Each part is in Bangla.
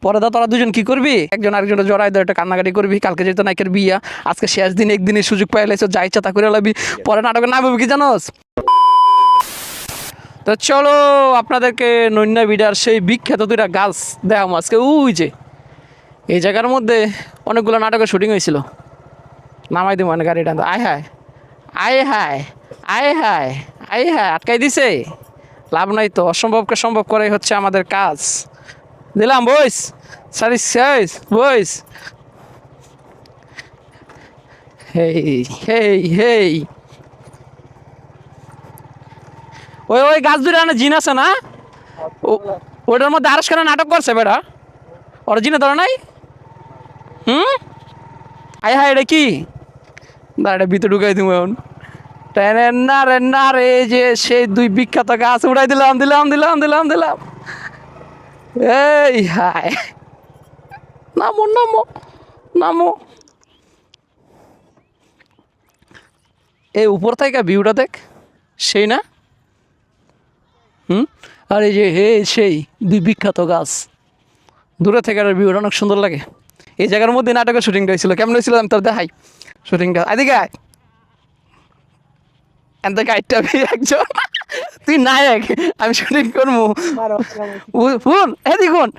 পরে দা তোরা দুজন কি করবি, একজন আরেকজনের জড়াই ধরে একটা কান্নাকাটি করবি। কালকে যেহেতু নায়িকার বিয়া, আজকে শেষ দিন, একদিনের সুযোগ পাইলেছ, যা ইচ্ছা তা করে লাবি। পরে নাটকের নাম হবে কি জানোস? তো চলো আপনাদেরকে নৈন্যা বিডার সেই বিখ্যাত দুইটা গাছ দেখাম আজকে। ওই যে এই জায়গার মধ্যে অনেকগুলো নাটকের শুটিং হয়েছিল। নামাই দিব মানে গাড়িটা, আয় হায় আয় হায় আয় হায় আয় হায়, আটকাই দিছে। লাভ নাই তো, অসম্ভবকে সম্ভব করাই হচ্ছে আমাদের কাজ। দিলাম বইস, সারি শেষ বইস। হেই হেই হেই, ওই ওই গাছ দুটো জিন আছে না, ওটার মধ্যে আরস খান নাটক করছে বেটা, ওরা জিনে ধরে নাই। আয় হায়, এটা কি দাঁড়া, ভিতরে ঢুকাই দিব এখন। না রে না রে, এই যে সেই দুই বিখ্যাত গাছ উড়াই দিলাম দিলাম দিলাম দিলাম দিলাম। এই হায়, নামো নামো নামো। এই উপর থেকে ভিউটা দেখ, সেই না? আর এই যে হে সেই দুই বিখ্যাত গাছ, দূরে থেকে আর ভিউটা অনেক সুন্দর লাগে। এই জায়গার মধ্যে নাটকের শুটিংটা হয়েছিল। কেমন হয়েছিল আমি তোর দেখাই শুটিংটা। এদিকে আয়, এনতে গাইডটা একজন, তুই নায়ক, আমি শুটিং করবো। শুন এদিক শুন,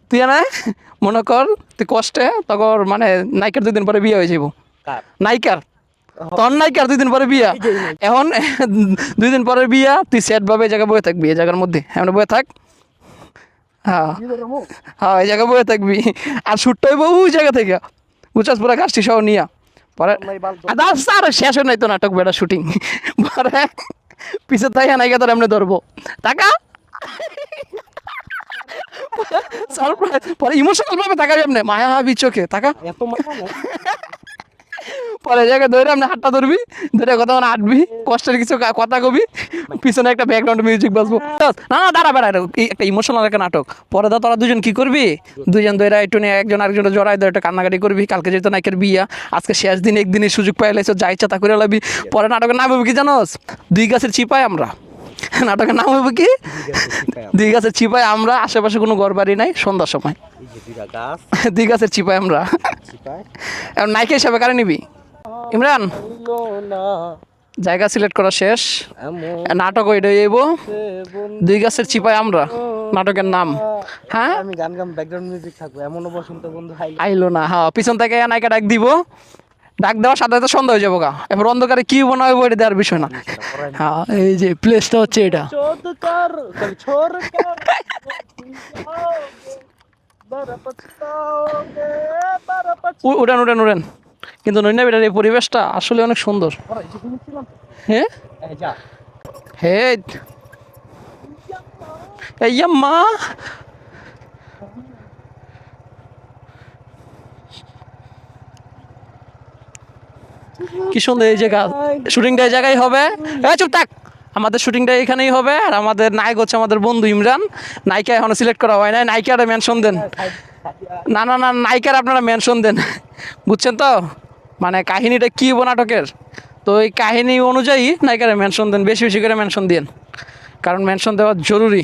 তুই না মনে কর তুই কষ্টে তখন মানে নায়িকার 2 দিন পরে বিয়ে হয়ে যাব। নায়িকার তোর নায়িকার 2 দিন পরে বিয়া, এখন 2 দিন পরে বিয়া, তুই সেট ভাবে এই জায়গায় বয়ে থাকবি, এই জায়গার মধ্যে এমন বয়ে থাক। হ্যাঁ হ্যাঁ, এই জায়গায় বয়ে থাকবি। আর শুটটা হইব ওই জায়গা থেকে, বুঝাস, পুরা গাছটি সহ নিয়া। পরে আর শেষ হয় নাই তো নাটক বেটা শুটিং। পরে পিছে তাই নায়িকা তোর এমনি ধরবো, টাকা পরে ইমোশনাল ভাবে তাকাবি এমনি, মায়া হাবি চোখে টাকা। পরে জায়গায় ধরে আপনি হাতটা ধরবি, ধরে কথা মানে আটবি, কষ্টের কিছু কথা কবি, পিছনে একটা ব্যাকগ্রাউন্ড মিউজিক বাজবো। না না, দাঁড়া বেড়া, একটা ইমোশনাল একটা নাটক। পরে দা তোরা দুজন কি করবি, দুজন ধরে একটু নিয়ে একজন আরেকজনের জড়াই ধরে একটা কান্নাকাটি করবি। কালকে যেহেতু নায়িকার বিয়া, আজকে শেষ দিন, একদিনের সুযোগ পাইলেছ, যা ইচ্ছা তা করে লাবি। পরে নাটকের নাম হবে কি জানোস? 2 গাছের চিপাই আমরা। নাটকের নাম হবে কি? 2 গাছের চিপাই আমরা। আশেপাশে কোনো ঘর বাড়ি নাই, সন্ধ্যার সময় 2 গাছের চিপাই আমরা। এখন নায়িকা হিসাবে কারে নিবি? ইমরান, জায়গা সিলেক্ট করা শেষ, নাটক ওইটা যাইব 2 গাছের চিপাই আমরা, নাটকের নাম। হ্যাঁ, আমি গান গাম, ব্যাকগ্রাউন্ড মিউজিক থাকবে, এমনও বসন্ত বন্ধু আইলো না। হ্যাঁ, পিছন থেকে নায়িকা ডাক দিব, ডাক দেওয়ার সাথে সাথে সন্ধ্যা হয়ে যাবো গা। এবার অন্ধকারে কি বানাবে ওইটা দেওয়ার বিষয় না। হ্যাঁ, এই যে প্লেসটা হচ্ছে এটা। উড়ান উড়ান উড়ান। কিন্তু নৈনা বেটার এই পরিবেশটা আসলে অনেক সুন্দর। হ্যাঁ হ্যাঁ, এই মা, কি সুন্দর এই জায়গা। শুটিংটা এই জায়গায় হবে। চুপ থাক, আমাদের শুটিংটা এখানেই হবে। আর আমাদের নায়ক হচ্ছে আমাদের বন্ধু ইমরান। নায়িকা এখনো সিলেক্ট করা হয় নাই, নায়িকাটা মেনশন দেন। না না না, নায়িকার আপনারা মেনশন দেন, বুঝছেন তো? মানে কাহিনীটা কী নাটকের, তো এই কাহিনী অনুযায়ী নায়িকারা মেনশন দেন, বেশি বেশি করে মেনশন দিন, কারণ মেনশন দেওয়া জরুরি।